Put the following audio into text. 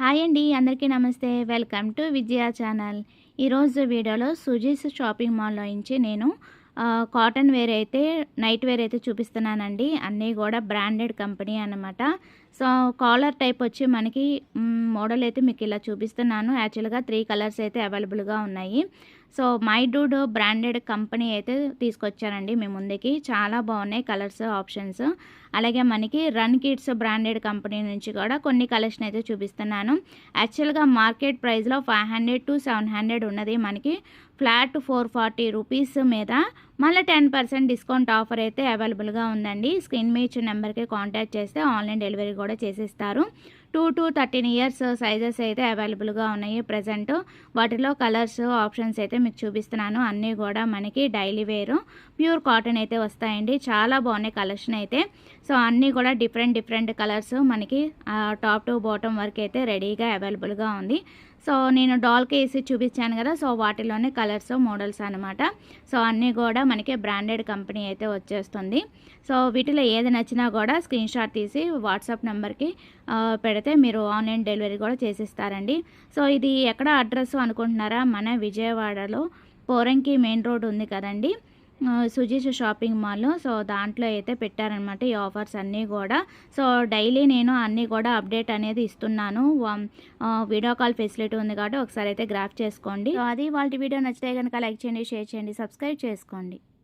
Hi అండి, అందరికీ నమస్తే. Welcome to Vijaya channel. ఈరోజు వీడియోలో సుజీస్ షాపింగ్ మాల్లో నుంచి నేను కాటన్ వేర్ అయితే నైట్ వేర్ అయితే చూపిస్తున్నానండి. అన్నీ కూడా బ్రాండెడ్ కంపెనీ అన్నమాట. సో కాలర్ టైప్ వచ్చి మనకి మోడల్ అయితే మీకు ఇలా చూపిస్తున్నాను. యాక్చువల్గా 3 కలర్స్ అయితే అవైలబుల్గా ఉన్నాయి. So my Dude branded company అయితే తీసుకొచ్చానండి మీ ముందుకి. చాలా బాగున్నాయి కలర్స్ ఆప్షన్స్. అలాగే మనకి రన్ కిడ్స్ బ్రాండెడ్ కంపెనీ నుంచి కూడా కొన్ని కలెక్షన్ అయితే చూపిస్తున్నాను. యాక్చువల్గా మార్కెట్ ప్రైస్లో 500 to 700 ఉన్నది. మనకి ఫ్లాట్ 440 రూపీస్ మీద మళ్ళీ 10% డిస్కౌంట్ ఆఫర్ అయితే అవైలబుల్గా ఉందండి. స్క్రీన్ మీద ఇచ్చిన నెంబర్కి కాంటాక్ట్ చేస్తే ఆన్లైన్ డెలివరీ కూడా చేసేస్తారు. 2 to 13 ఇయర్స్ సైజెస్ అయితే అవైలబుల్గా ఉన్నాయి ప్రజెంట్. వాటిలో కలర్స్ ఆప్షన్స్ అయితే మీకు చూపిస్తున్నాను. అన్నీ కూడా మనకి డైలీ వేర్ ప్యూర్ కాటన్ అయితే వస్తాయండి. చాలా బాగున్నాయి కలెక్షన్ అయితే. సో అన్నీ కూడా డిఫరెంట్ కలర్స్ మనకి టాప్ టు బాటమ్ వరకు అయితే రెడీగా అవైలబుల్గా ఉంది. సో నేను డాల్కి వేసి చూపించాను కదా, సో వాటిలోనే కలర్స్ మోడల్స్ అనమాట. సో అన్నీ కూడా మనకి బ్రాండెడ్ కంపెనీ అయితే వచ్చేస్తుంది. సో వీటిలో ఏది నచ్చినా కూడా స్క్రీన్ షాట్ తీసి వాట్సాప్ నెంబర్కి పెడితే మీరు ఆన్లైన్ డెలివరీ కూడా చేసిస్తారండి. సో ఇది ఎక్కడ అడ్రస్ అనుకుంటున్నారా? మన విజయవాడలో పోరంకి మెయిన్ రోడ్ ఉంది కదండి, సుజీస్ షాపింగ్ మాల్. సో దాంట్లో అయితే పెట్టారనమాట ఈ ఆఫర్స్ అన్నీ కూడా. సో డైలీ నేను అన్నీ కూడా అప్డేట్ అనేది ఇస్తున్నాను. వీడియో కాల్ ఫెసిలిటీ ఉంది కాబట్టి ఒకసారి అయితే గ్రాఫ్ చేసుకోండి. సో అది వాళ్ళ వీడియో నచ్చితే కనుక లైక్ చేయండి, షేర్ చేయండి, సబ్స్క్రైబ్ చేసుకోండి.